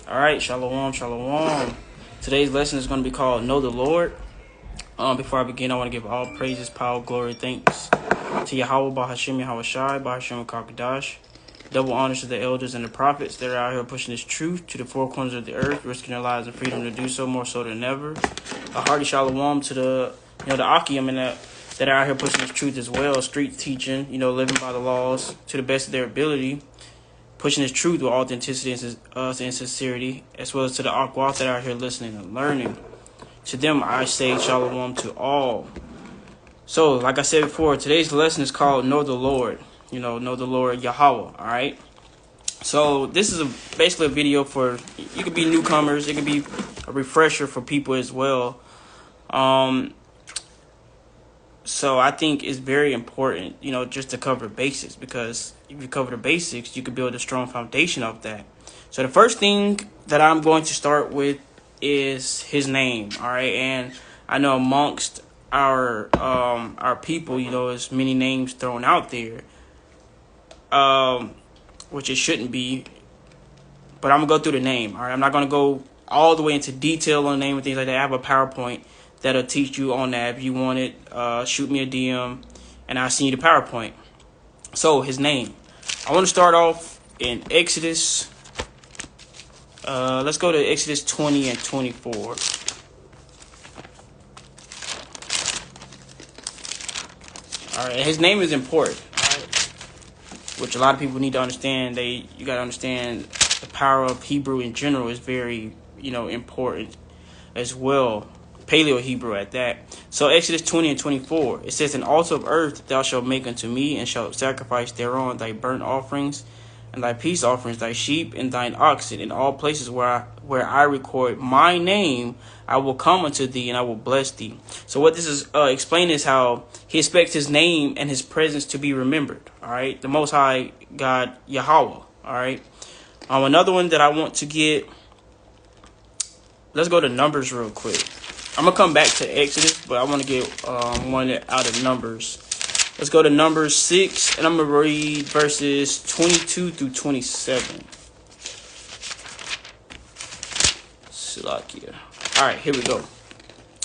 All right, shalom, shalom. Today's lesson is going to be called Know the Lord. Before I begin, I want to give all praises, power, glory, thanks to Yahawah, Bahashem, Yahawah, Bahashem, Kakadash. Double honors to the elders and the prophets that are out here pushing this truth to the four corners of the earth, risking their lives and freedom to do so, more so than ever. A hearty shalom to the Akim and that are out here pushing this truth as well, street teaching, living by the laws to the best of their ability, pushing this truth with authenticity and sincerity, as well as to the Yahawah that are out here listening and learning. To them, I say shalom to all. So, like I said before, today's lesson is called Know the Lord. Know the Lord Yahawah, all right? So, this is basically a video for, you could be newcomers, it could be a refresher for people as well. So, I think it's very important, just to cover basics, because if you cover the basics, you can build a strong foundation of that. So, the first thing that I'm going to start with is his name, all right? And I know amongst our people, there's many names thrown out there, which it shouldn't be, but I'm gonna go through the name, all right? I'm not gonna go all the way into detail on the name and things like that. I have a PowerPoint that'll teach you on that. If you want it, shoot me a DM and I'll send you the PowerPoint. So his name, I want to start off in Exodus. Let's go to Exodus 20 and 24. All right, his name is important, all right? Which a lot of people need to understand. You got to understand the power of Hebrew in general is very, important as well. Paleo Hebrew at that. So Exodus 20 and 24, it says, "An altar of earth thou shalt make unto me, and shalt sacrifice thereon thy burnt offerings, and thy peace offerings, thy sheep, and thine oxen, in all places where I record my name, I will come unto thee, and I will bless thee." So what this is explaining is how he expects his name and his presence to be remembered. All right, the Most High God Yahawah. All right. Another one that I want to get. Let's go to Numbers real quick. I'm gonna come back to Exodus, but I want to get one out of Numbers. Let's go to Numbers 6, and I'm going to read verses 22 through 27. Salakia. All right, here we go.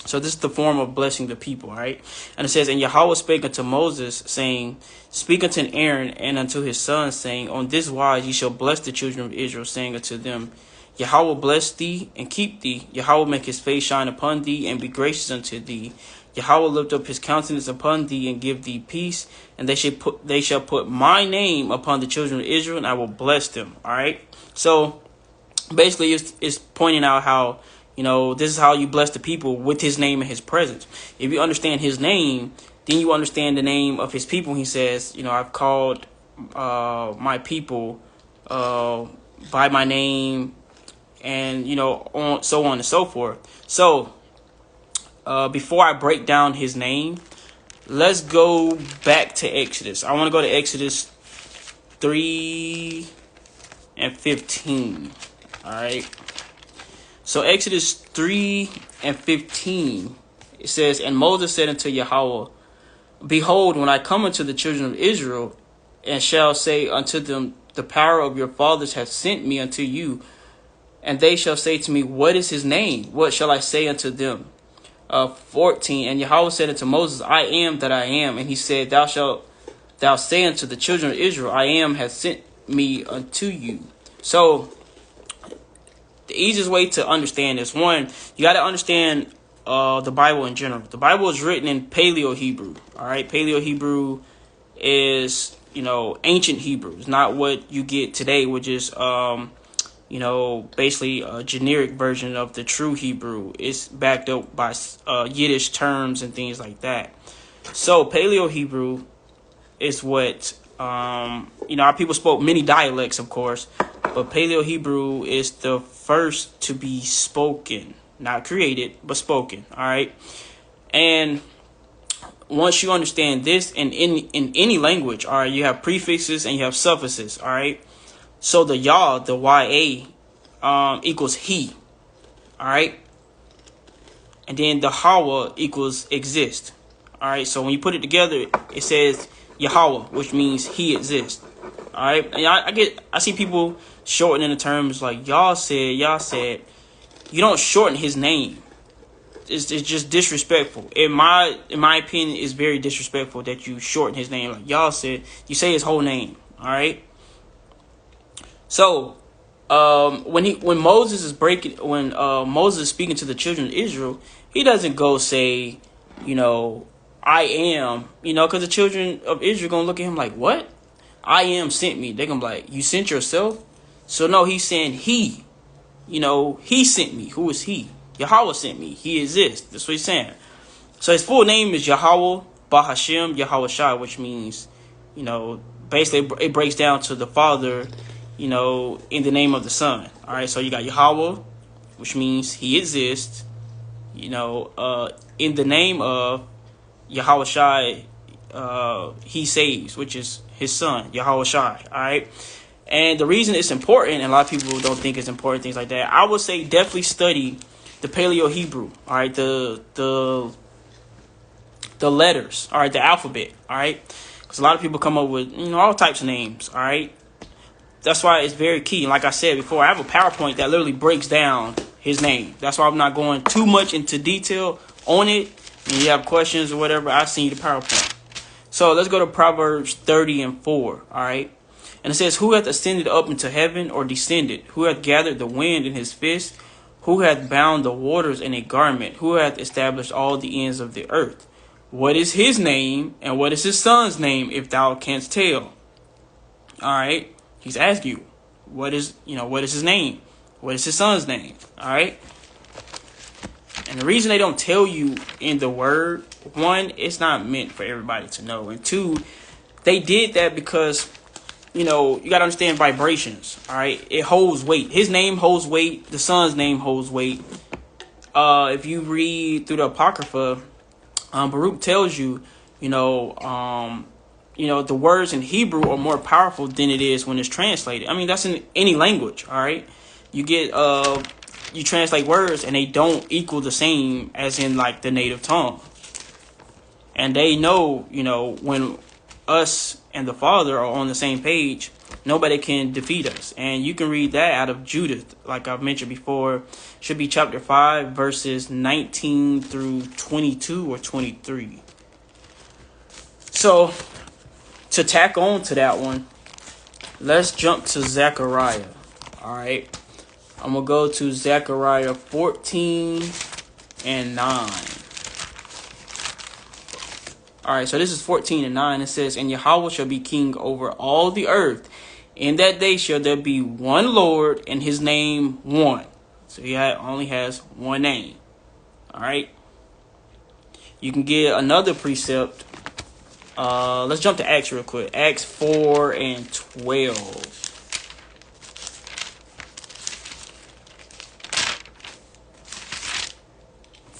So this is the form of blessing the people, all right? And it says, "And Yahawah spake unto Moses, saying, Speak unto Aaron and unto his sons, saying, On this wise ye shall bless the children of Israel, saying unto them, Yahawah bless thee and keep thee. Yahawah make his face shine upon thee and be gracious unto thee. Yahawah lift up his countenance upon thee and give thee peace. And they shall put my name upon the children of Israel, and I will bless them." All right. So basically, it's pointing out how, this is how you bless the people, with his name and his presence. If you understand his name, then you understand the name of his people. He says, I've called my people by my name, and so on and so forth. So before I break down his name, let's go back to Exodus. I want to go to Exodus 3 and 15. All right. So Exodus 3 and 15, it says, "And Moses said unto Yahawah, Behold, when I come unto the children of Israel, and shall say unto them, The power of your fathers hath sent me unto you, and they shall say to me, What is his name? What shall I say unto them?" 14, "And Yahawah said unto Moses, I am that I am. And he said, Thou say unto the children of Israel, I am hath sent me unto you." So the easiest way to understand this, one, you got to understand the Bible in general. The Bible is written in Paleo Hebrew. All right, Paleo Hebrew is ancient Hebrew. It's not what you get today, which is basically a generic version of the true Hebrew. It's backed up by Yiddish terms and things like that. So Paleo Hebrew is what, our people spoke many dialects, of course, but Paleo Hebrew is the first to be spoken, not created, but spoken. All right. And once you understand this, in any language, all right, you have prefixes and you have suffixes. All right. So the Yah, the YA, equals he. All right. And then the Hawa equals exist. All right. So when you put it together, it says Yahawah, which means he exists. All All right, and I see people shortening the terms like y'all said. You don't shorten his name. It's just disrespectful. In my opinion, it's very disrespectful that you shorten his name. Like y'all said, you say his whole name. All right. So, when Moses is speaking to the children of Israel, he doesn't go say, I am, because the children of Israel gonna look at him like, what? I am sent me. They're gonna be like, you sent yourself? So no, he's saying he. He sent me. Who is he? Yahawah sent me. He exists. That's what he's saying. So his full name is Yahawah Bahashem Yahawah Shai, which means, basically it breaks down to the Father, in the name of the Son. All right. So you got Yahawah, which means he exists. In the name of Yahawah Shai, he saves, which is his Son, Yahawah Shai. All right. And the reason it's important, and a lot of people don't think it's important, things like that, I would say definitely study the Paleo Hebrew, all right, the letters, all right, the alphabet, all right, because a lot of people come up with, all types of names, all right. That's why it's very key. And like I said before, I have a PowerPoint that literally breaks down his name. That's why I'm not going too much into detail on it. And you have questions or whatever, I'll send you the PowerPoint. So let's go to Proverbs 30:4, all right. And it says, who hath ascended up into heaven, or descended? Who hath gathered the wind in his fist? Who hath bound the waters in a garment? Who hath established all the ends of the earth? What is his name, and what is his son's name, if thou canst tell? All right. He's asked you, what is his name? What is his son's name? All right. And the reason they don't tell you in the word, one, it's not meant for everybody to know. And two, they did that because, you got to understand vibrations, all right? It holds weight. His name holds weight. The son's name holds weight. If you read through the Apocrypha, Baruch tells you, the words in Hebrew are more powerful than it is when it's translated. I mean, that's in any language, all right? You get, you translate words and they don't equal the same as in like the native tongue. And they know, when us and the Father are on the same page, nobody can defeat us. And you can read that out of Judith, like I've mentioned before. Should be chapter 5, verses 19 through 22 or 23. So, to tack on to that one, let's jump to Zechariah. All right. I'm going to go to Zechariah 14:9. All right, so this is 14:9. It says, and Yahawah shall be king over all the earth. In that day shall there be one Lord, and his name one. So he only has one name. All right. You can get another precept. Let's jump to Acts real quick. Acts 4:12.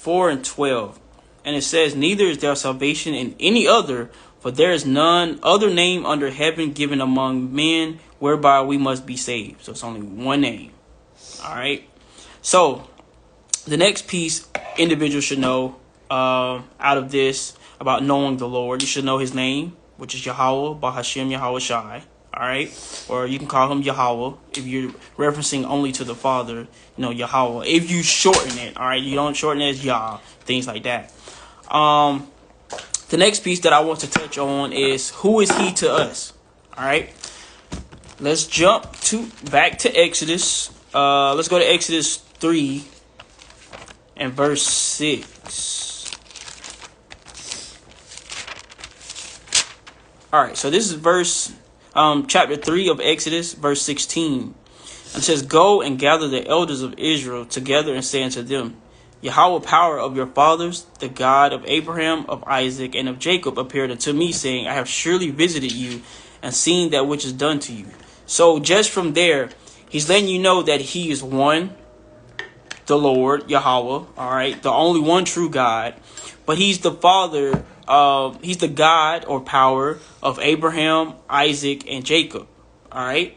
4:12. And it says, neither is there salvation in any other, for there is none other name under heaven given among men whereby we must be saved. So it's only one name. All right. So the next piece individuals should know out of this about knowing the Lord, you should know his name, which is Yahawah Bahashem Yahawah Shai. All right. Or you can call him Yahawah if you're referencing only to the Father, Yahawah. If you shorten it, all right, you don't shorten it as Yah, things like that. The next piece that I want to touch on is, who is he to us? All right. Let's jump back to Exodus. Let's go to Exodus 3 and verse 6. All right. So this is chapter 3 of Exodus, verse 16. And it says, go and gather the elders of Israel together and say unto them, Yahawah, power of your fathers, the God of Abraham, of Isaac, and of Jacob, appeared unto me, saying, I have surely visited you and seen that which is done to you. So just from there, he's letting you know that he is one, the Lord, Yahawah, all right, the only one true God. But he's the Father, he's the God or power of Abraham, Isaac, and Jacob, all right?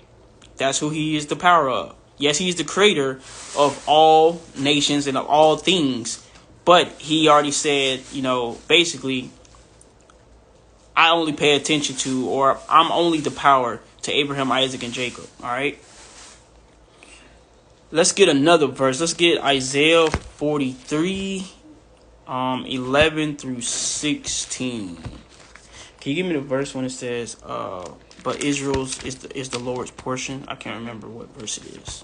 That's who he is the power of. Yes, he's the creator of all nations and of all things. But he already said, basically, I only pay attention to, or I'm only the power to Abraham, Isaac, and Jacob. All right. Let's get another verse. Let's get Isaiah 43, 11 through 16. Can you give me the verse when it says, but Israel's is the Lord's portion? I can't remember what verse it is.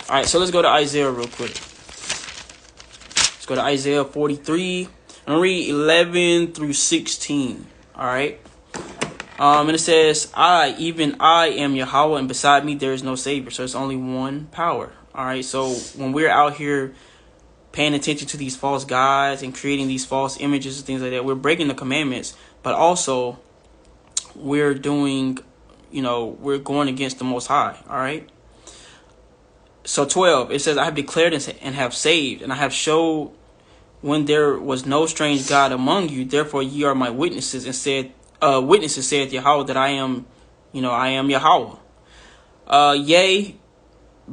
All right, so let's go to Isaiah real quick. Let's go to Isaiah 43. I'm going to read 11 through 16. All right. And it says, even I am Yahawah, and beside me there is no Savior. So it's only one power. All right. So when we're out here paying attention to these false gods and creating these false images and things like that, we're breaking the commandments. But also, we're doing, we're going against the Most High. All right. So 12, it says, I have declared and have saved, and I have showed when there was no strange God among you. Therefore, ye are my witnesses, and said, saith Yahawah, that I am Yahawah. Yea,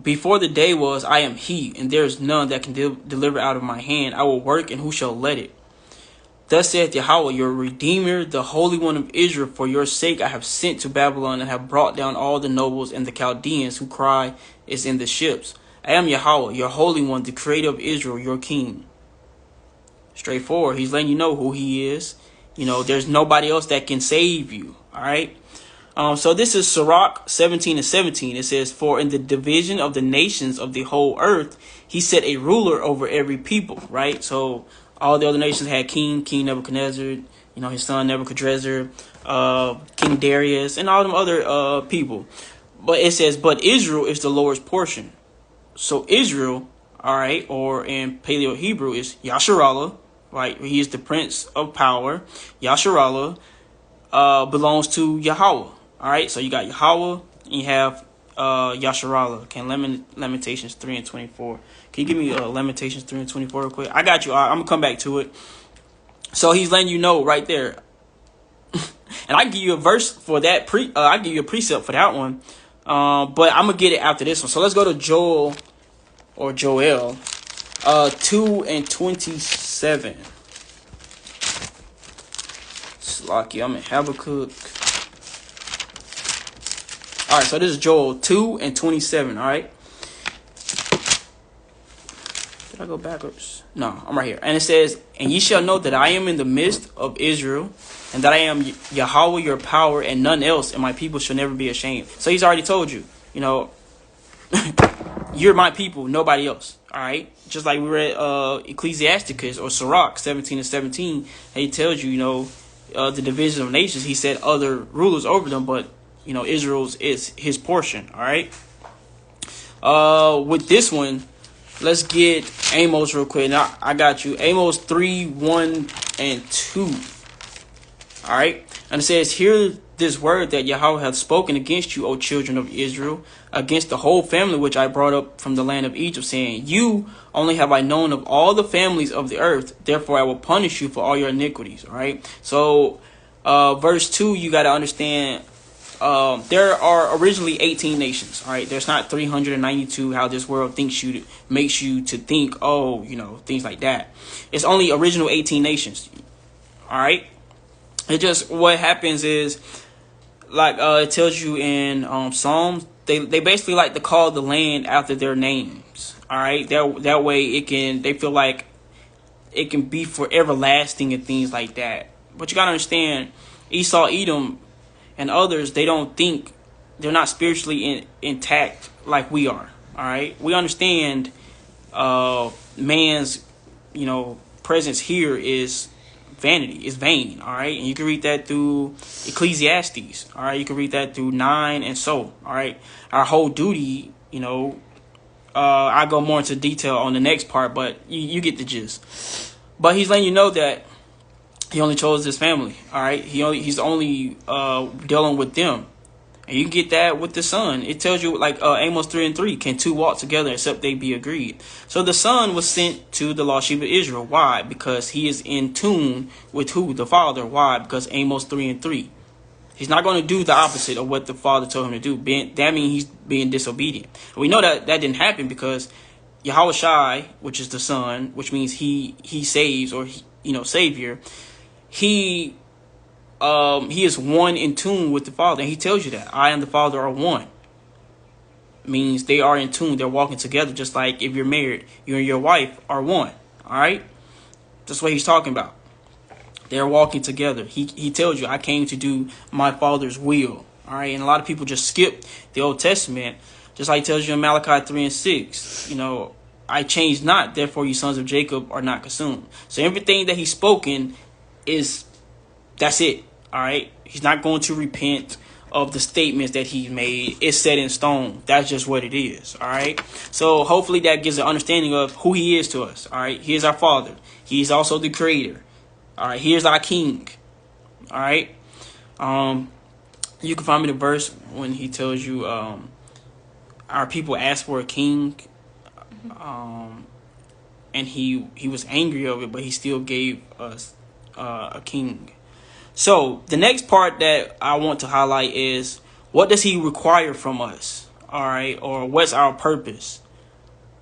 before the day was, I am He, and there is none that can deliver out of my hand. I will work, and who shall let it? Thus saith Yahawah, your Redeemer, the Holy One of Israel. For your sake I have sent to Babylon, and have brought down all the nobles and the Chaldeans who cry is in the ships. I am Yahawah, your Holy One, the Creator of Israel, your King. Straightforward. He's letting you know who He is. There's nobody else that can save you. All right. So this is Sirach 17 and 17. It says, for in the division of the nations of the whole earth, He set a ruler over every people. Right. So all the other nations had King Nebuchadnezzar, his son Nebuchadrezzar, King Darius, and all them other people. But it says, but Israel is the Lord's portion. So Israel, all right, or in Paleo Hebrew is Yasharallah, right? He is the Prince of Power. Yasharallah belongs to Yahawah. All right, so you got Yahawah, and you have Yasharallah. Okay, Lamentations 3 and 24. Can you give me Lamentations 3 and 24 real quick? I got you. I'm gonna come back to it. So he's letting you know right there, and I give you a verse for that. I give you a precept for that one, but I'm gonna get it after this one. So let's go to Joel 2 and 27. Slocky, I'm in Habakkuk. All right, so this is Joel 2 and 27. All right. Did I go backwards? No, I'm right here. And it says, and ye shall know that I am in the midst of Israel, and that I am Yahawah your power, and none else, and my people shall never be ashamed. So he's already told you, you're my people, nobody else. All right. Just like we read Ecclesiasticus or Sirach 17 and 17. He tells you, the division of nations. He said other rulers over them, but Israel's is His portion. All right. With this one, let's get Amos real quick. Now I got you. Amos 3, 1 and 2. All right. And it says, hear this word that Yahawah hath spoken against you, O children of Israel, against the whole family which I brought up from the land of Egypt, saying, you only have I known of all the families of the earth, therefore I will punish you for all your iniquities. All right. So verse 2, you got to understand, there are originally 18 nations. All right. There's not 392 how this world makes you to think, things like that. It's only original 18 nations. All right. It just, what happens is, like it tells you in Psalms, they basically like to call the land after their names. All right, that way they feel like it can be for everlasting and things like that. But you gotta understand, Esau, Edom, and others, they're not spiritually intact like we are. All right, we understand man's presence here is vanity, is vain. All right, and you can read that through Ecclesiastes. All right, you can read that through 9 and so. All right, our whole duty, I go more into detail on the next part, but you get the gist. But he's letting you know that he only chose this family. All right, he's only dealing with them. And you can get that with the Son. It tells you, like Amos 3 and 3, can two walk together except they be agreed? So the Son was sent to the lost sheep of Israel. Why? Because he is in tune with who? The Father. Why? Because Amos 3 and 3. He's not going to do the opposite of what the Father told him to do. That means he's being disobedient. And we know that didn't happen because Yahawah Shai, which is the Son, which means he saves, or Savior, he he is one in tune with the Father. And he tells you that I and the Father are one. Means they are in tune. They're walking together. Just like if you're married, you and your wife are one. All right. That's what he's talking about. They're walking together. He tells you, I came to do my Father's will. All right. And a lot of people just skip the Old Testament. Just like he tells you in Malachi 3 and 6, I change not, therefore you sons of Jacob are not consumed. So everything that he's spoken that's it. All right. He's not going to repent of the statements that he made. It's set in stone. That's just what it is. All right. So hopefully that gives an understanding of who he is to us. All right. He is our Father. He's also the Creator. All right. He is our King. All right. You can find me the verse when he tells you our people asked for a king, and he was angry of it, but he still gave us a king. So the next part that I want to highlight is, what does he require from us? All right, or what's our purpose?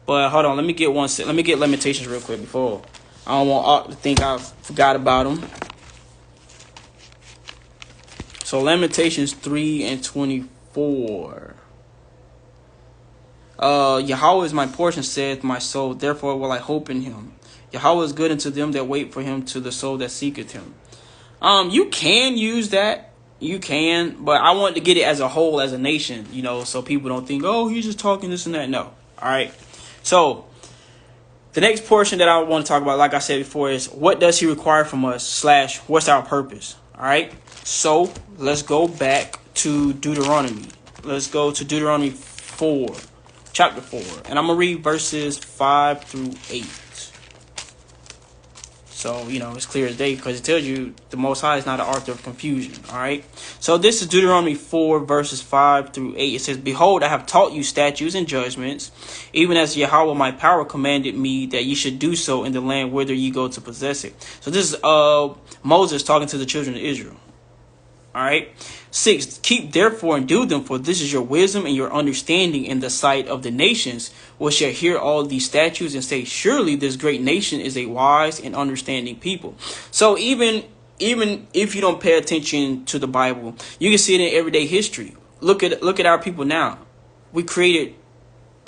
But hold on, let me get Lamentations real quick before I don't want to think I forgot about them. So Lamentations 3 and 24. Yahawah is my portion, saith my soul, therefore will I hope in him. Yahawah is good unto them that wait for him, to the soul that seeketh him. You can use that. You can, but I want to get it as a whole, as a nation, so people don't think, oh, he's just talking this and that. No. All right. So the next portion that I want to talk about, like I said before, is what does he require from us / what's our purpose? All right. So let's go back to Deuteronomy. Let's go to Deuteronomy 4, chapter 4. And I'm going to read verses 5 through 8. So, it's clear as day, because it tells you the Most High is not an author of confusion. All right. So this is Deuteronomy 4, verses 5 through 8. It says, Behold, I have taught you statutes and judgments, even as Yahawah my power commanded me that ye should do so in the land whither ye go to possess it. So this is Moses talking to the children of Israel. All right. 6, keep therefore and do them, for this is your wisdom and your understanding in the sight of the nations, which shall hear all these statutes and say, surely this great nation is a wise and understanding people. So even if you don't pay attention to the Bible, you can see it in everyday history. Look at our people now. We created,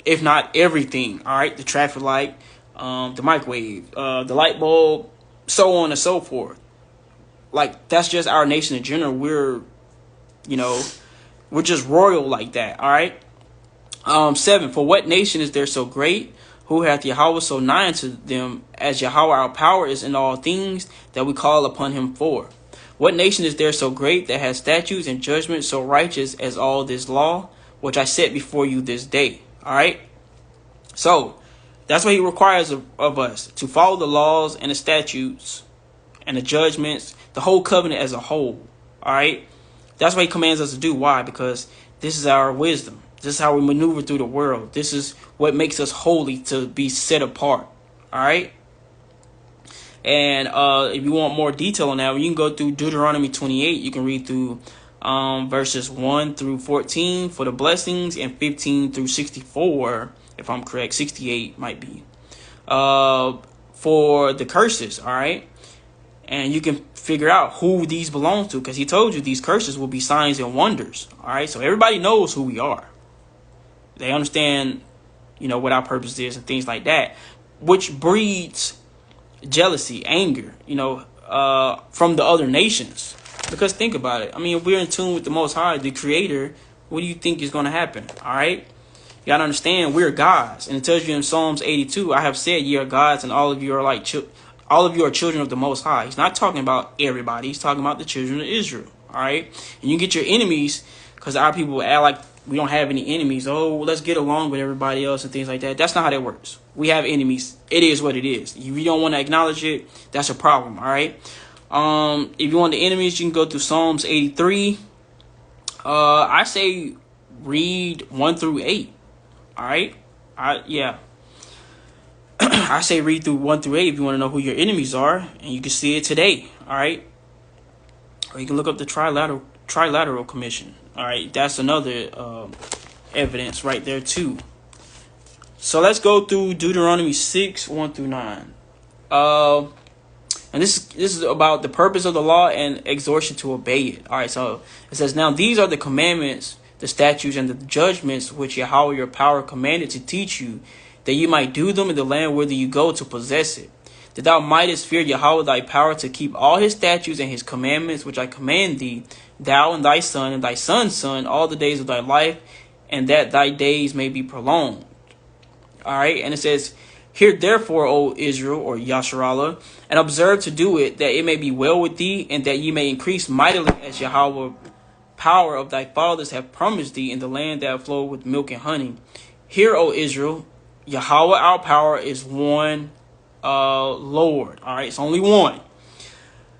if not everything, all right, the traffic light, the microwave, the light bulb, so on and so forth. Like, that's just our nation in general. We're just royal like that. All right. 7, for what nation is there so great, who hath Yahawah so nigh unto them, as Yahawah our power is in all things that we call upon him for? What nation is there so great, that has statutes and judgments so righteous as all this law, which I set before you this day? All right. So that's what he requires of us, to follow the laws and the statutes and the judgments, the whole covenant as a whole. All right. That's what he commands us to do. Why? Because this is our wisdom. This is how we maneuver through the world. This is what makes us holy, to be set apart. All right. And if you want more detail on that, you can go through Deuteronomy 28. You can read through verses 1 through 14 for the blessings, and 15 through 64, if I'm correct. 68 might be for the curses. All right. And you can figure out who these belong to, because he told you these curses will be signs and wonders. All right. So everybody knows who we are. They understand, what our purpose is and things like that, which breeds jealousy, anger, from the other nations. Because think about it. I mean, if we're in tune with the Most High, the Creator, what do you think is going to happen? All right. You got to understand, we're gods. And it tells you in Psalms 82, I have said ye are gods, and all of you are like all of you are children of the Most High. He's not talking about everybody. He's talking about the children of Israel. All right. And you get your enemies, because our people act like we don't have any enemies. Oh, let's get along with everybody else and things like that. That's not how that works. We have enemies. It is what it is. If you don't want to acknowledge it, that's a problem. All right. If you want the enemies, you can go through Psalms 83. I say read 1 through 8. All right. I say read through 1 through 8 if you want to know who your enemies are, and you can see it today. All right. Or you can look up the Trilateral Commission. All right. That's another evidence right there too. So let's go through Deuteronomy 6, 1 through 9. And And this is about the purpose of the law and exhortation to obey it. All right, so it says, now these are the commandments, the statutes, and the judgments which Yahawah your power commanded to teach you, that you might do them in the land whither you go to possess it. That thou mightest fear Yahawah thy power to keep all his statutes and his commandments which I command thee, thou and thy son and thy son's son, all the days of thy life, and that thy days may be prolonged. All right, and it says, hear therefore, O Israel, or Yasharallah, and observe to do it, that it may be well with thee, and that ye may increase mightily, as Yahawah power of thy fathers have promised thee, in the land that flow with milk and honey. Hear, O Israel, Yahawah our power is one Lord. All right, it's only one.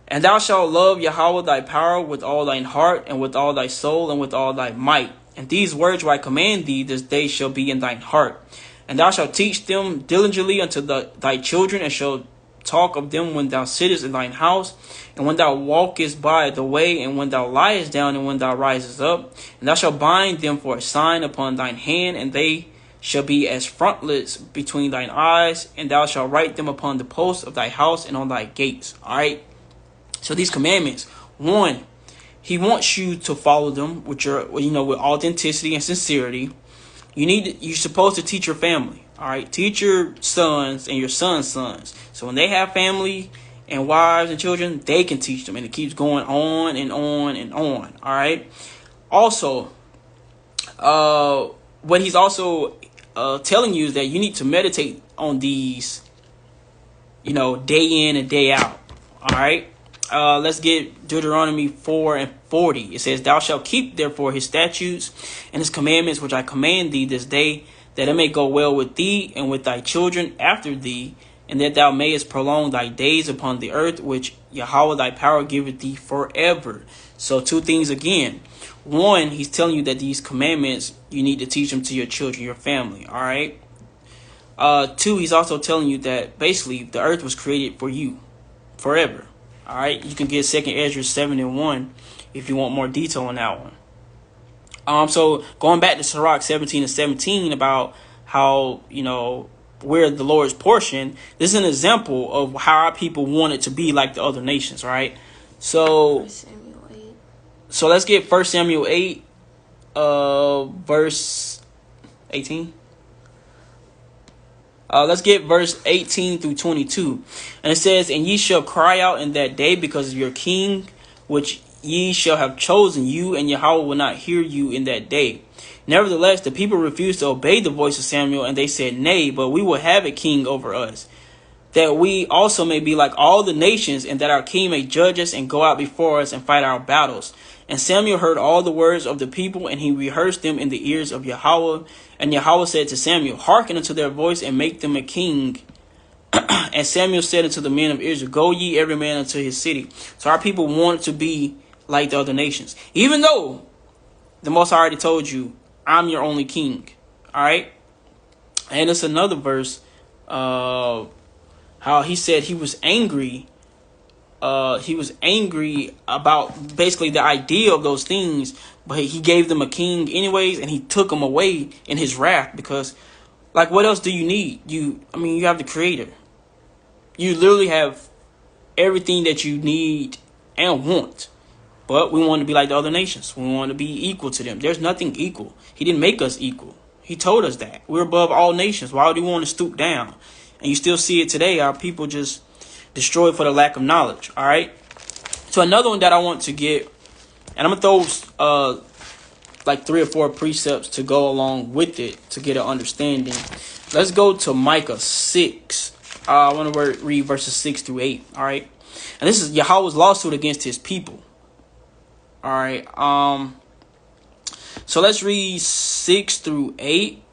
And thou shalt love Yahawah thy power with all thine heart, and with all thy soul, and with all thy might. And these words which I command thee this day shall be in thine heart. And thou shalt teach them diligently unto thy children, and shalt talk of them when thou sittest in thine house, and when thou walkest by the way, and when thou liest down, and when thou risest up. And thou shalt bind them for a sign upon thine hand, and they shall be as frontlets between thine eyes, and thou shalt write them upon the posts of thy house and on thy gates. All right. So these commandments, one, he wants you to follow them with with authenticity and sincerity. You're supposed to teach your family. All right. Teach your sons and your sons' sons. So when they have family and wives and children, they can teach them, and it keeps going on and on and on. All right. Also, what he's also telling you is that you need to meditate on these, day in and day out. All right. Let's get Deuteronomy 4:40. It says, thou shalt keep therefore his statutes and his commandments, which I command thee this day, that it may go well with thee and with thy children after thee, and that thou mayest prolong thy days upon the earth, which Yahawah thy power giveth thee forever. So two things again. One, he's telling you that these commandments, you need to teach them to your children, your family. All right. Two, he's also telling you that basically the earth was created for you forever. All right. You can get 2nd Ezra 7:1 if you want more detail on that one. So going back to Sirach 17:17 about how, we're the Lord's portion, this is an example of how our people want it to be like the other nations, right? So let's get 1 Samuel 8, verse 18. Let's get verse 18 through 22. And it says, and ye shall cry out in that day because of your king, which ye shall have chosen, you and Yahawah will not hear you in that day. Nevertheless, the people refused to obey the voice of Samuel, and they said, nay, but we will have a king over us, that we also may be like all the nations, and that our king may judge us and go out before us and fight our battles. And Samuel heard all the words of the people, and he rehearsed them in the ears of Yahawah. And Yahawah said to Samuel, hearken unto their voice, and make them a king. And Samuel said unto the men of Israel, go ye every man unto his city. So our people wanted to be like the other nations, even though the Most High already told you, I'm your only king. All right. And it's another verse, how he said he was angry. He was angry about basically the idea of those things, but he gave them a king anyways, and he took them away in his wrath because, like, what else do you need? You have the Creator. You literally have everything that you need and want. But we want to be like the other nations. We want to be equal to them. There's nothing equal. He didn't make us equal. He told us that. We're above all nations. Why would he want to stoop down? And you still see it today. Our people just destroyed for the lack of knowledge. All right. So another one that I want to get, and I'm going to throw like 3 or 4 precepts to go along with it to get an understanding. Let's go to Micah 6. I want to read verses 6 through 8. All right. And this is Yahawah's lawsuit against his people. All right. So let's read 6 through 8.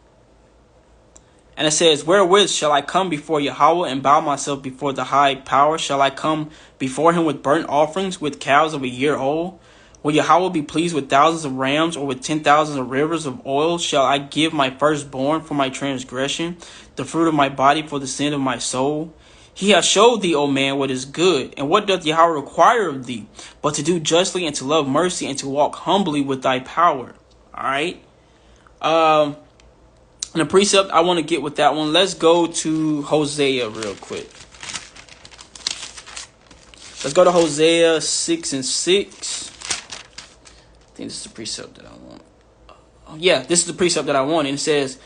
And it says, wherewith shall I come before Yahawah and bow myself before the high power? Shall I come before him with burnt offerings, with cows of a year old? Will Yahawah be pleased with thousands of rams, or with 10,000 of rivers of oil? Shall I give my firstborn for my transgression, the fruit of my body for the sin of my soul? He hath showed thee, O man, what is good. And what doth Yahawah require of thee? But to do justly, and to love mercy, and to walk humbly with thy power. All right. And the precept I want to get with that one. Let's go to Hosea real quick. Let's go to Hosea 6:6. I think this is the precept that I want. Yeah, this is the precept that I want. And it says,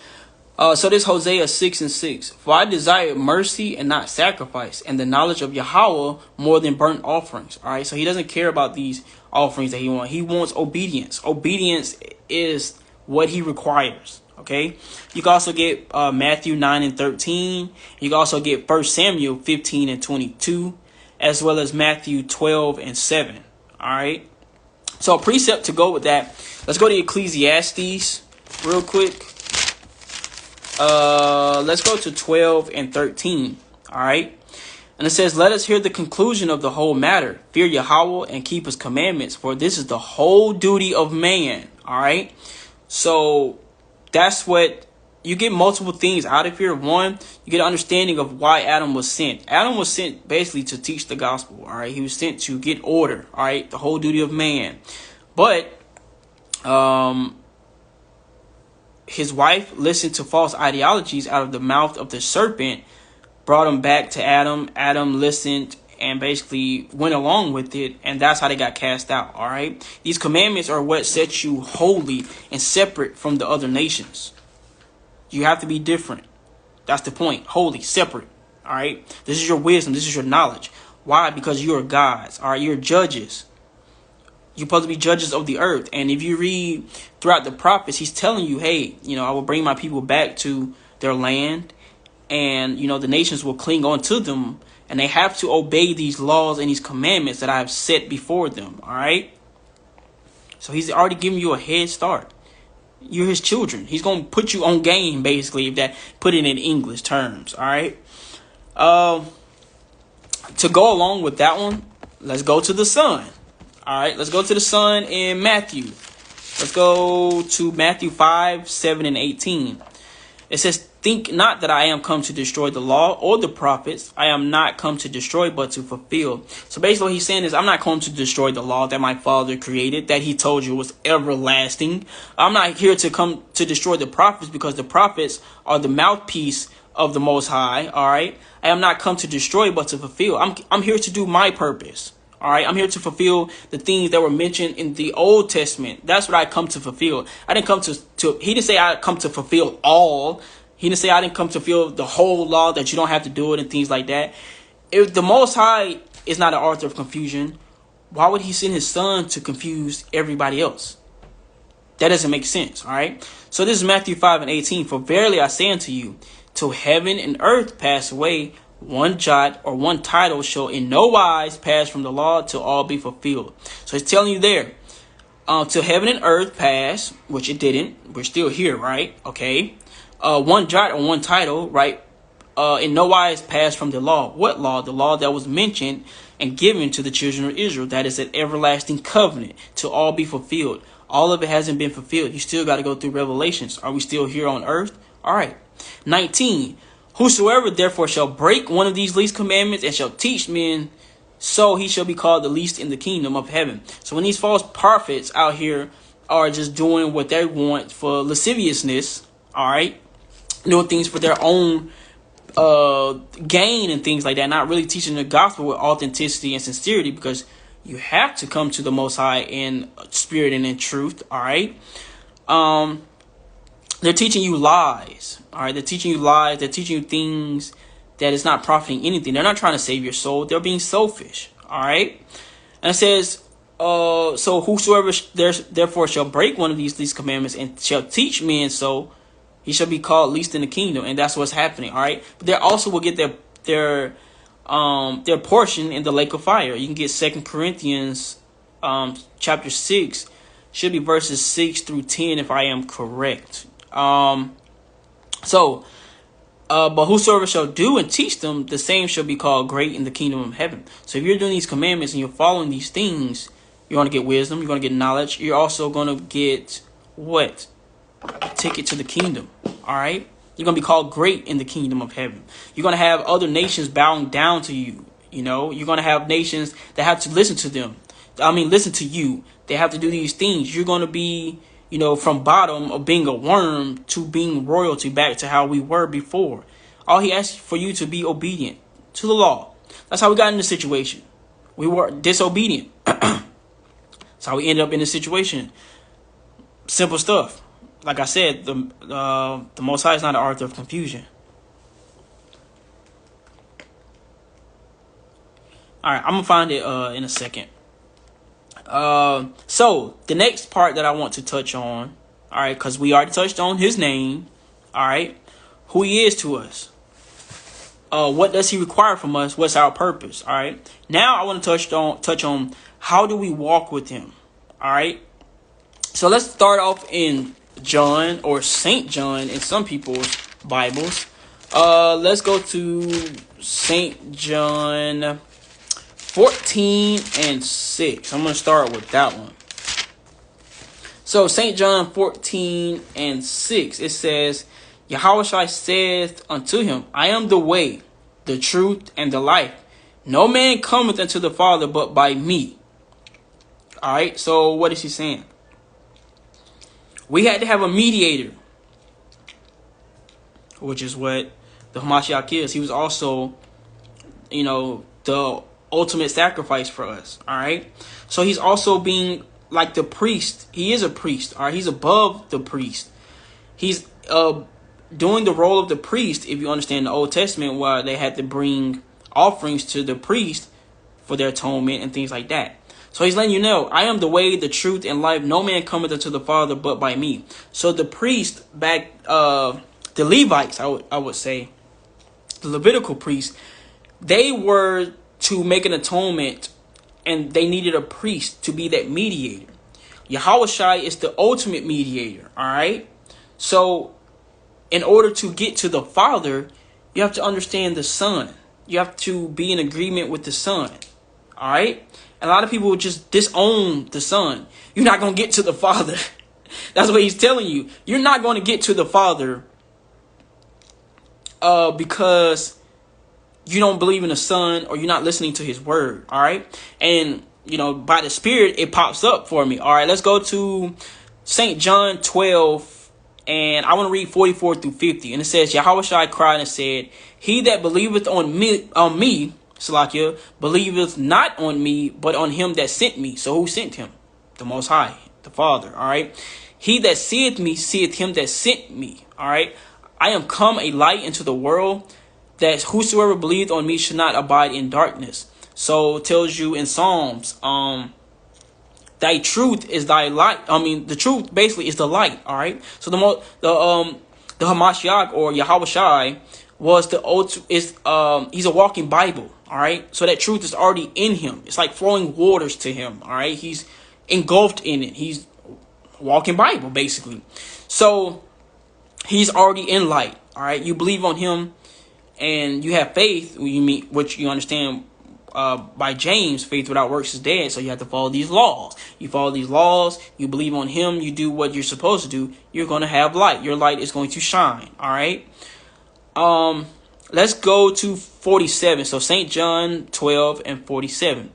so this Hosea 6:6. For I desire mercy and not sacrifice, and the knowledge of Yahawah more than burnt offerings. All right, so he doesn't care about these offerings that he wants. He wants obedience. Obedience is what he requires. Okay, you can also get Matthew 9:13. You can also get 1 Samuel 15:22, as well as Matthew 12:7. All right, so a precept to go with that. Let's go to Ecclesiastes real quick. Let's go to 12:13. All right, and it says, "Let us hear the conclusion of the whole matter. Fear Yahawah and keep His commandments, for this is the whole duty of man." All right, so that's what you get. Multiple things out of here. One, you get an understanding of why Adam was sent. Adam was sent basically to teach the gospel. All right, he was sent to get order. All right, the whole duty of man. But his wife listened to false ideologies out of the mouth of the serpent, brought him back to Adam. Adam listened and basically went along with it, and that's how they got cast out. All right, these commandments are what sets you holy and separate from the other nations. You have to be different. That's the point. Holy, separate. All right, this is your wisdom. This is your knowledge. Why? Because you are gods. All right, you're judges. You're supposed to be judges of the earth. And if you read throughout the prophets, he's telling you, hey, I will bring my people back to their land, and the nations will cling on to them. And they have to obey these laws and these commandments that I have set before them. All right. So he's already giving you a head start. You're his children. He's going to put you on game, basically, if that put it in English terms. All right. To go along with that one, let's go to the Son. All right. Let's go to the Son in Matthew. Let's go to Matthew 5:7-18. It says, "Think not that I am come to destroy the law or the prophets. I am not come to destroy, but to fulfill." So basically what he's saying is, I'm not come to destroy the law that my Father created, that he told you was everlasting. I'm not here to come to destroy the prophets, because the prophets are the mouthpiece of the Most High. All right. I am not come to destroy, but to fulfill. I'm here to do my purpose. All right, I'm here to fulfill the things that were mentioned in the Old Testament. That's what I come to fulfill. I didn't come to he didn't say I come to fulfill all. He didn't say I didn't come to fulfill the whole law, that you don't have to do it and things like that. If the Most High is not an author of confusion, why would he send his Son to confuse everybody else? That doesn't make sense. All right. So this is Matthew 5:18. "For verily I say unto you, till heaven and earth pass away, one jot or one title shall in no wise pass from the law till all be fulfilled." So he's telling you there, till heaven and earth pass, which it didn't. We're still here, right? Okay. One jot or one title, right? In no wise pass from the law. What law? The law that was mentioned and given to the children of Israel. That is an everlasting covenant to all be fulfilled. All of it hasn't been fulfilled. You still got to go through Revelations. Are we still here on earth? All right. 19. "Whosoever therefore shall break one of these least commandments and shall teach men, so he shall be called the least in the kingdom of heaven." So when these false prophets out here are just doing what they want for lasciviousness, all right, doing things for their own gain and things like that, not really teaching the gospel with authenticity and sincerity, because you have to come to the Most High in spirit and in truth. All right. They're teaching you lies. All right. They're teaching you lies. They're teaching you things that is not profiting anything. They're not trying to save your soul. They're being selfish. All right. And it says, so whosoever therefore shall break one of these commandments and shall teach men, so he shall be called least in the kingdom. And that's what's happening. All right. But they also will get their portion in the lake of fire. You can get 2 Corinthians chapter 6, should be verses 6-10 if I am correct. But whosoever shall do and teach them, the same shall be called great in the kingdom of heaven. So if you're doing these commandments and you're following these things, you're going to get wisdom. You're going to get knowledge. You're also going to get what? A ticket to the kingdom. All right. You're going to be called great in the kingdom of heaven. You're going to have other nations bowing down to you. You're going to have nations that have to listen to them. Listen to you. They have to do these things. You're going to be, from bottom of being a worm to being royalty, back to how we were before. All he asks for you to be obedient to the law. That's how we got in this situation. We were disobedient. That's how we ended up in this situation. Simple stuff. Like I said, the Most High is not the author of confusion. All right, I'm gonna find it in a second. So the next part that I want to touch on, all right, because we already touched on his name, all right, who he is to us. What does he require from us? What's our purpose? All right. Now I want to touch on how do we walk with him. All right. So let's start off in John, or Saint John in some people's Bibles. Let's go to Saint John 14 and 6. I'm going to start with that one. So Saint John 14 and 6, it says, Yahawah saith unto him, I am the way, the truth, and the life. No man cometh unto the Father but by me. All right, so what is he saying? We had to have a mediator, which is what the Hamashiach is. He was also, the ultimate sacrifice for us. All right, so he's also being like the priest. He is a priest. All right, he's above the priest. He's doing the role of the priest, if you understand the Old Testament, where they had to bring offerings to the priest for their atonement and things like that. So he's letting you know, I am the way, the truth, and life. No man cometh unto the Father but by me. So the priest back, the Levites, I would say, the Levitical priests, they were to make an atonement, and they needed a priest to be that mediator. Yahawah is the ultimate mediator. All right. So in order to get to the Father, you have to understand the Son. You have to be in agreement with the Son. All right? A lot of people just disown the Son. You're not going to get to the Father. That's what he's telling you. You're not going to get to the Father because you don't believe in the Son, or you're not listening to his word. All right? And, by the Spirit, it pops up for me. All right, let's go to St. John 12. And I want to read 44 through 50. And it says, Yahawah cried and said, He that believeth on me, Salakia, believeth not on me, but on him that sent me. So who sent him? The Most High, the Father. All right. He that seeth me, seeth him that sent me. All right. I am come a light into the world, that whosoever believeth on me should not abide in darkness. So it tells you in Psalms, thy truth is thy light. The truth basically is the light. All right. So the Hamashiach, or Yahawah was he's a walking Bible. All right. So that truth is already in him. It's like flowing waters to him. All right. He's engulfed in it. He's walking Bible basically. So he's already in light. All right. You believe on him, and you have faith. Which you understand. By James, faith without works is dead. So you have to follow these laws. You follow these laws. You believe on him. You do what you're supposed to do. You're going to have light. Your light is going to shine. All right. Let's go to 47. So St. John 12 and 47.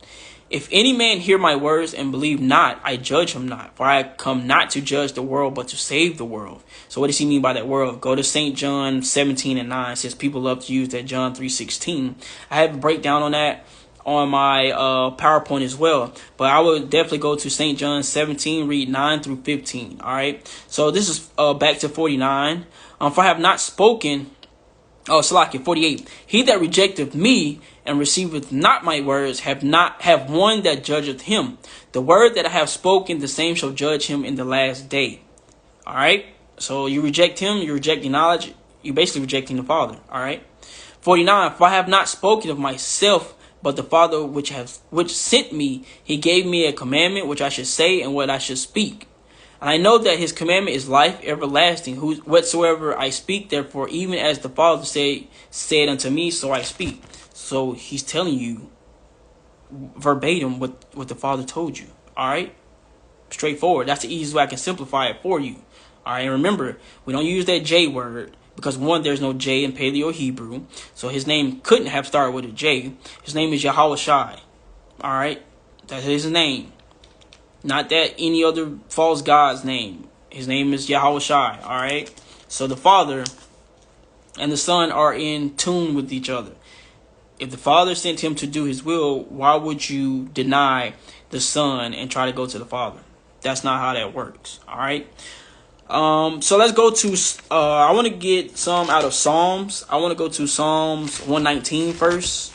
If any man hear my words and believe not, I judge him not. For I come not to judge the world, but to save the world. So what does he mean by that world? Go to St. John 17 and 9. It says people love to use that John 3:16. I have a breakdown on that on my PowerPoint as well, but I would definitely go to St. John 17, read 9 through 15. All right, so this is back to 49. For I have not spoken, Salakia 48. He that rejecteth me and receiveth not my words have one that judgeth him. The word that I have spoken, the same shall judge him in the last day. All right, so you reject him, you're rejecting knowledge, you're basically rejecting the Father. All right, 49. For I have not spoken of myself, but the Father which sent me, he gave me a commandment which I should say and what I should speak. And I know that his commandment is life everlasting. Whatsoever I speak, therefore, even as the Father said unto me, so I speak. So he's telling you verbatim what the Father told you. All right, straightforward. That's the easiest way I can simplify it for you. All right, and remember, we don't use that J word. Because one, there's no J in Paleo Hebrew. So his name couldn't have started with a J. His name is Yahawah. All right. That's his name. Not that any other false god's name. His name is Yahawah. All right. So the Father and the Son are in tune with each other. If the Father sent him to do his will, why would you deny the Son and try to go to the Father? That's not how that works. All right. So let's go to, I want to get some out of Psalms. I want to go to Psalms 119 first.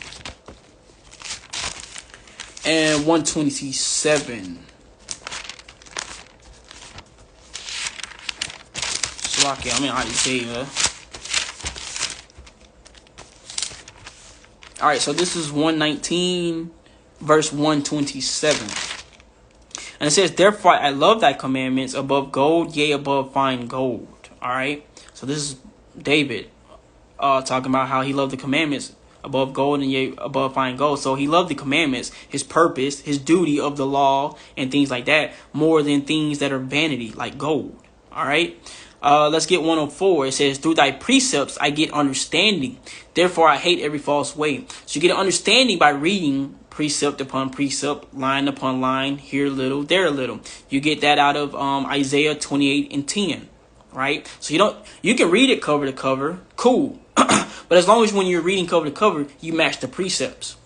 And 127. Slocky, I'm in Isaiah. Alright, so this is 119, verse 127. And it says, therefore I love thy commandments above gold, yea, above fine gold. Alright, so this is David talking about how he loved the commandments above gold and yea, above fine gold. So he loved the commandments, his purpose, his duty of the law, and things like that, more than things that are vanity, like gold. Alright. Let's get 104. It says, through thy precepts I get understanding. Therefore I hate every false way. So you get an understanding by reading precept upon precept, line upon line, here a little, there a little. You get that out of Isaiah 28 and 10. Right? So you can read it cover to cover. Cool. But as long as when you're reading cover to cover, you match the precepts.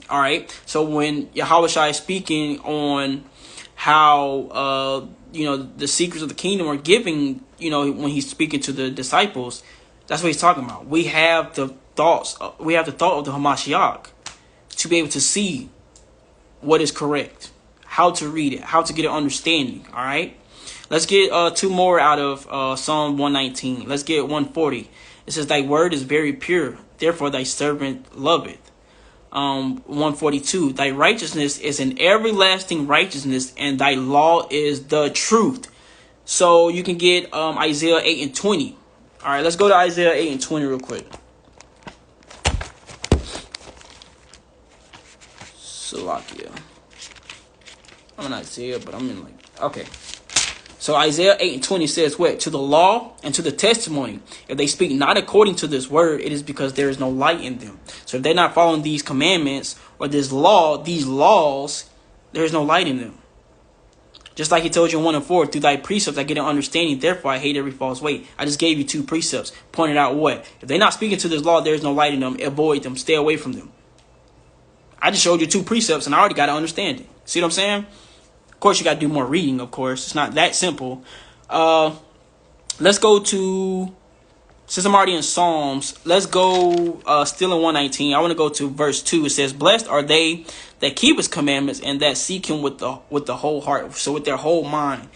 All right. So when Yahawah is speaking on how the secrets of the kingdom are giving, when he's speaking to the disciples, that's what he's talking about. We have the thought of the Hamashiach to be able to see what is correct, how to read it, how to get an understanding. All right. Let's get two more out of Psalm 119. Let's get 140. It says, thy word is very pure, therefore thy servant loveth. 142, thy righteousness is an everlasting righteousness, and thy law is the truth. So you can get Isaiah 8 and 20. All right, let's go to Isaiah 8 and 20 real quick. Salakia. I'm in Isaiah, but I'm in okay. So Isaiah 8 and 20 says what? To the law and to the testimony. If they speak not according to this word, it is because there is no light in them. So if they're not following these commandments or this law, these laws, there is no light in them. Just like he told you in 1 and 4, through thy precepts I get an understanding, therefore I hate every false way. I just gave you two precepts, pointed out what? If they're not speaking to this law, there is no light in them. Avoid them. Stay away from them. I just showed you two precepts and I already got an understanding. See what I'm saying? Of course, you got to do more reading, of course. It's not that simple. Let's go to, since I'm already in Psalms, let's go still in 119. I want to go to verse 2. It says, blessed are they that keep his commandments and that seek him with the whole heart. So with their whole mind.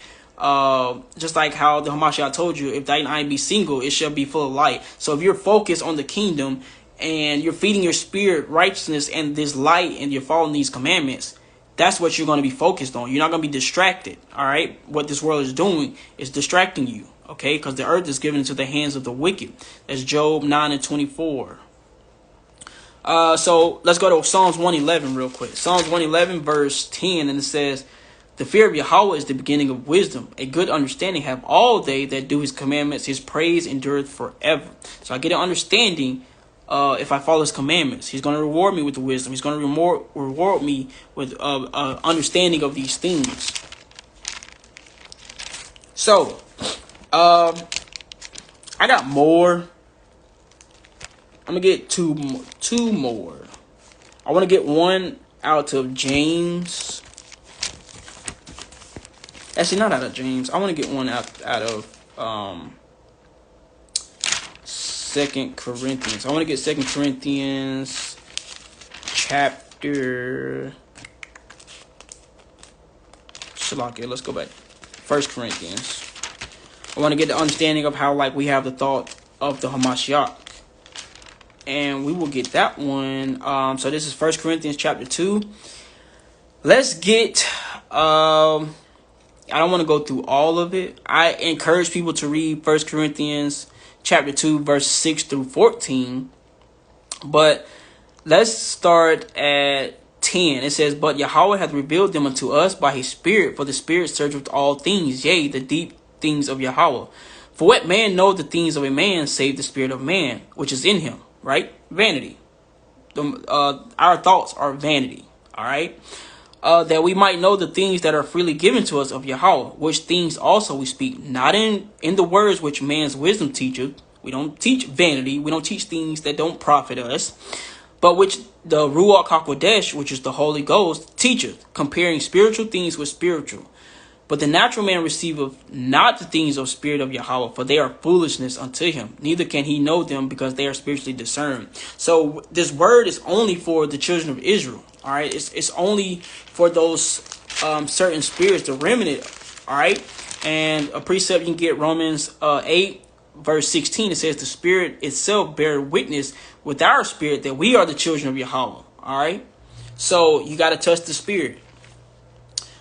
Just like how the Hamashiach told you, if thine eye be single, it shall be full of light. So if you're focused on the kingdom and you're feeding your spirit righteousness and this light and you're following these commandments, that's what you're going to be focused on. You're not going to be distracted. All right. What this world is doing is distracting you. Okay. Because the earth is given into the hands of the wicked. That's Job 9 and 24. So let's go to Psalms 111 real quick. Psalms 111 verse 10. And it says, the fear of Yahawah is the beginning of wisdom. A good understanding have all they that do his commandments. His praise endureth forever. So I get an understanding. If I follow his commandments, he's going to reward me with the wisdom. He's going to reward me with understanding of these things. So, I got more. I'm going to get two more. I want to get one out of James. Actually, not out of James. I want to get one out of 2 Corinthians. I want to get 2 Corinthians chapter. Shalakia, let's go back. 1 Corinthians. I want to get the understanding of how we have the thought of the Hamashiach. And we will get that one. So this is 1 Corinthians chapter 2. Let's get I don't want to go through all of it. I encourage people to read 1 Corinthians chapter 2, verse 6 through 14. But let's start at 10. It says, but Yahawah hath revealed them unto us by his Spirit, for the Spirit searcheth all things, yea, the deep things of Yahawah. For what man know the things of a man, save the spirit of man, which is in him, right? Vanity. Our thoughts are vanity, all right? That we might know the things that are freely given to us of Yahawah, which things also we speak, not in the words which man's wisdom teacheth. We don't teach vanity. We don't teach things that don't profit us. but which the Ruach HaKodesh, which is the Holy Ghost, teacheth, comparing spiritual things with spiritual. But the natural man receiveth not the things of spirit of Yahawah, for they are foolishness unto him. Neither can he know them, because they are spiritually discerned. So this word is only for the children of Israel. All right, it's only for those certain spirits, the remnant. All right, and a precept you can get Romans 8 verse 16. It says the Spirit itself bear witness with our spirit that we are the children of Yahawah. All right, so you got to touch the Spirit.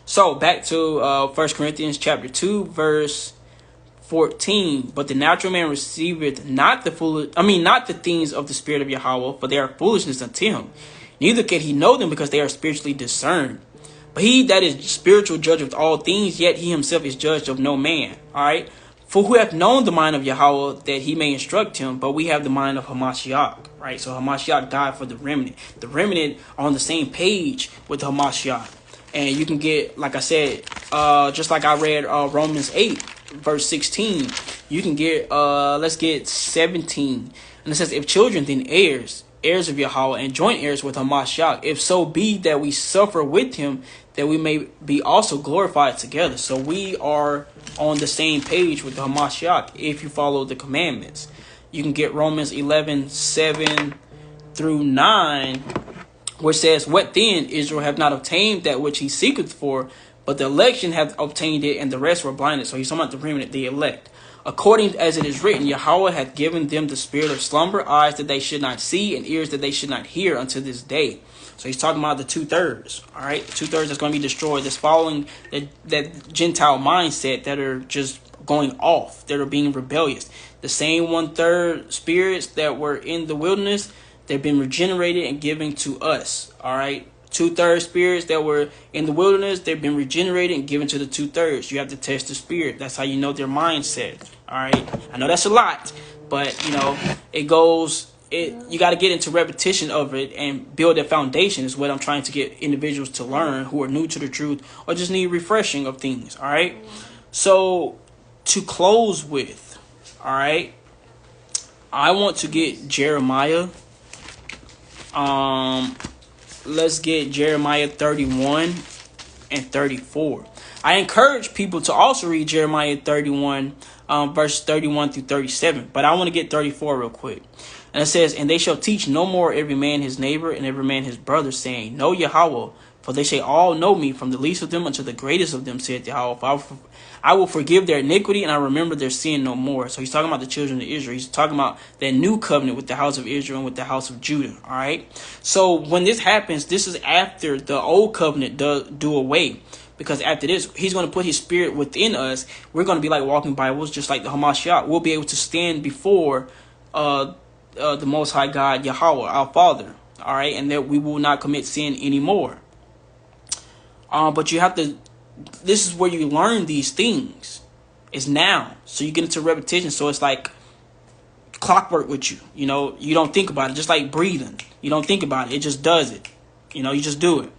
So back to 1 Corinthians chapter 2 verse 14. But the natural man receiveth not not the things of the Spirit of Yahawah, for they are foolishness unto him. Neither can he know them, because they are spiritually discerned. But he that is spiritual judge of all things, yet he himself is judged of no man. All right. For who hath known the mind of Yahawah, that he may instruct him? But we have the mind of Hamashiach. Right. So Hamashiach died for the remnant. The remnant are on the same page with Hamashiach. And you can get, like I said, just like I read Romans 8, verse 16, you can get, let's get 17. And it says, if children, then heirs, heirs of Yahawah, and joint heirs with Hamashiach, if so be that we suffer with him, that we may be also glorified together. So we are on the same page with the Hamashiach if you follow the commandments. You can get Romans 11, 7 through 9. Which says, what then? Israel have not obtained that which he seeketh for, but the election hath obtained it, and the rest were blinded. So he's talking about the remnant, the elect. According as it is written, Yahawah hath given them the spirit of slumber, eyes that they should not see, and ears that they should not hear unto this day. So he's talking about the 2/3. All right, the 2/3 that's going to be destroyed. That's following that Gentile mindset that are just going off, that are being rebellious. The same 1/3 spirits that were in the wilderness, they've been regenerated and given to us. All right. 2/3 spirits that were in the wilderness, they've been regenerated and given to the 2/3. You have to test the spirit. That's how you know their mindset. All right. I know that's a lot, but it goes. You got to get into repetition of it and build a foundation. Is what I'm trying to get individuals to learn who are new to the truth or just need refreshing of things. All right. So to close with, all right, I want to get Jeremiah. Let's get Jeremiah 31 and 34. I encourage people to also read Jeremiah 31, verse 31 through 37. But I want to get 34 real quick. And it says, and they shall teach no more every man his neighbor and every man his brother, saying, know Yahawah, for they shall all know me, from the least of them unto the greatest of them, saith Yahawah. For I will forgive their iniquity, and I remember their sin no more. So he's talking about the children of Israel. He's talking about that new covenant with the house of Israel and with the house of Judah. All right. So when this happens, this is after the old covenant do away. Because after this, he's going to put his spirit within us. We're going to be like walking Bibles, just like the Hamashiach. We'll be able to stand before the Most High God, Yahawah, our Father. All right. And that we will not commit sin anymore. But you have to. This is where you learn these things. It's now. So you get into repetition. So it's like clockwork with you. You don't think about it. Just like breathing. You don't think about it. It just does it. You just do it.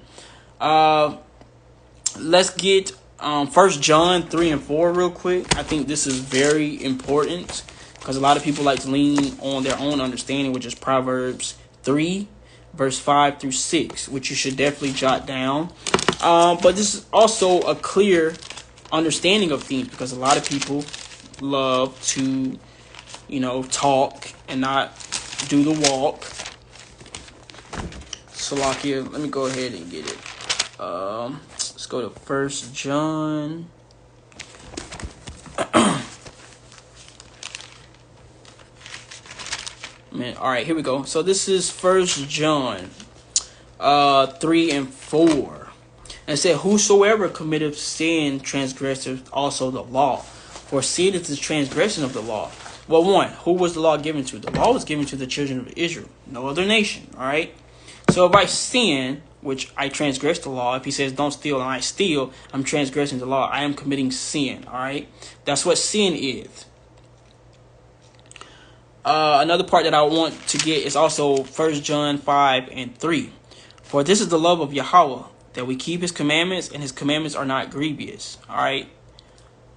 Let's get 1 John 3 and 4 real quick. I think this is very important because a lot of people like to lean on their own understanding, which is Proverbs 3, verse 5 through 6, which you should definitely jot down. But this is also a clear understanding of things because a lot of people love to, talk and not do the walk. Salakia, let me go ahead and get it. Let's go to 1 John. All right, here we go. So this is 1 John 3 and 4. And it said, whosoever committeth sin transgresseth also the law. For sin is the transgression of the law. Well, one, who was the law given to? The law was given to the children of Israel, no other nation. All right. So if I sin, which I transgress the law, if he says don't steal and I steal, I'm transgressing the law. I am committing sin. All right. That's what sin is. Another part that I want to get is also 1 John 5 and 3. For this is the love of Yahawah, that we keep his commandments, and his commandments are not grievous. All right.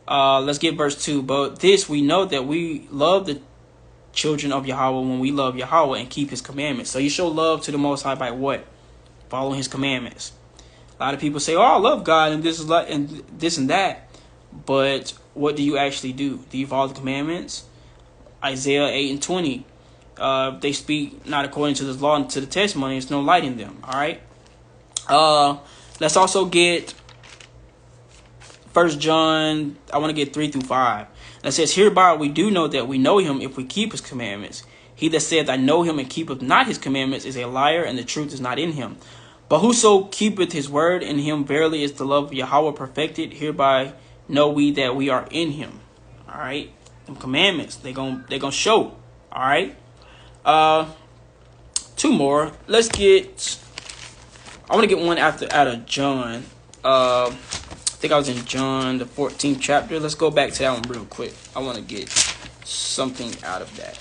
Let's get verse 2. But this we know, that we love the children of Yahawah when we love Yahawah and keep his commandments. So you show love to the Most High by what? Following his commandments. A lot of people say, oh, I love God and this is like and this and that. But what do you actually do? Do you follow the commandments? Isaiah 8:20. They speak not according to the law and to the testimony. There's no light in them. All right. Let's also get 1 John. I want to get 3-5. That says, hereby we do know that we know him if we keep his commandments. He that saith, I know him and keepeth not his commandments is a liar, and the truth is not in him. But whoso keepeth his word, in him verily is the love of Yahawah perfected. Hereby know we that we are in him. All right. Them commandments, they gonna show. All right. 2 more. Let's get. I want to get one out of John. I think I was in John, the 14th chapter. Let's go back to that one real quick. I want to get something out of that.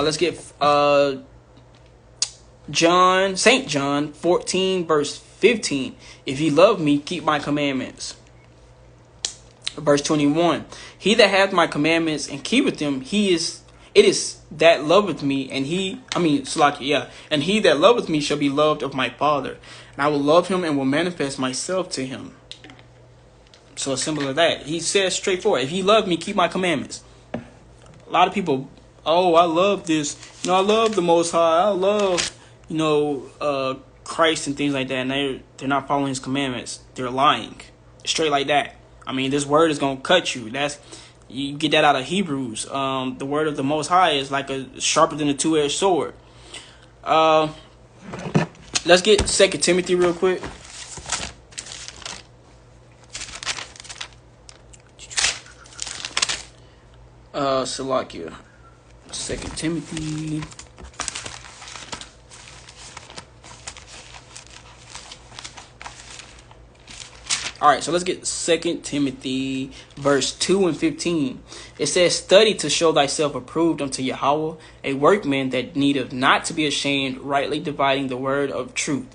Let's get St. John 14, verse 15. If ye love me, keep my commandments. Verse 21. He that hath my commandments and keepeth them, it is that loveth me, and he that loveth me shall be loved of my Father. And I will love him and will manifest myself to him. So as simple as that. He says straightforward, if he love me, keep my commandments. A lot of people, oh, I love this. I love the Most High. I love, Christ and things like that. And they're not following his commandments. They're lying. Straight like that. I mean, this word is going to cut you. You get that out of Hebrews. The word of the Most High is like sharper than a two-edged sword. Let's get 2 Timothy real quick. Salakia. 2 Timothy. All right, so let's get 2 Timothy verse 2 and 15. It says, study to show thyself approved unto Yahawah, a workman that needeth not to be ashamed, rightly dividing the word of truth.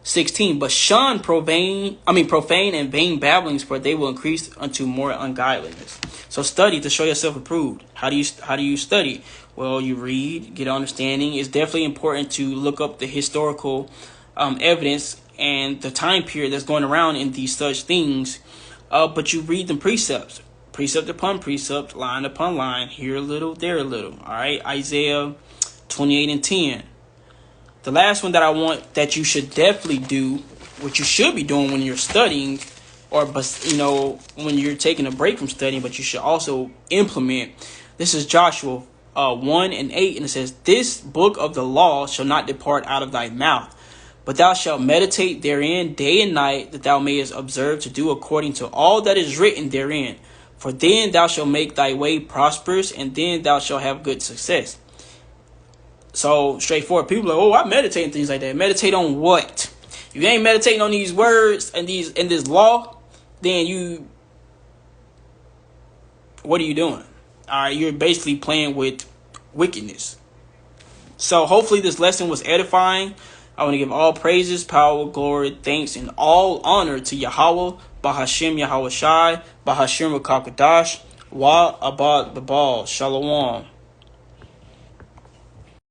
16. But shun profane and vain babblings, for they will increase unto more ungodliness. So study to show yourself approved. How do you study? Well, you read, get understanding. It's definitely important to look up the historical evidence and the time period that's going around in these such things. But you read them precept upon precept, line upon line, here a little, there a little. All right, Isaiah 28:10. The last one that I want that you should definitely do, what you should be doing when you're studying, or when you're taking a break from studying, but you should also implement. This is Joshua 1:8, and it says, this book of the law shall not depart out of thy mouth, but thou shalt meditate therein day and night, that thou mayest observe to do according to all that is written therein. For then thou shalt make thy way prosperous, and then thou shalt have good success. So straightforward. People are like, oh, I meditate and things like that. Meditate on what? If you ain't meditating on these words and this law, then what are you doing? All right, you're basically playing with wickedness. So hopefully this lesson was edifying. I want to give all praises, power, glory, thanks, and all honor to Yahawah, Bahashem Yahawah Shai, Bahashem Rakakadash, Wa Abad Babal, Shalom.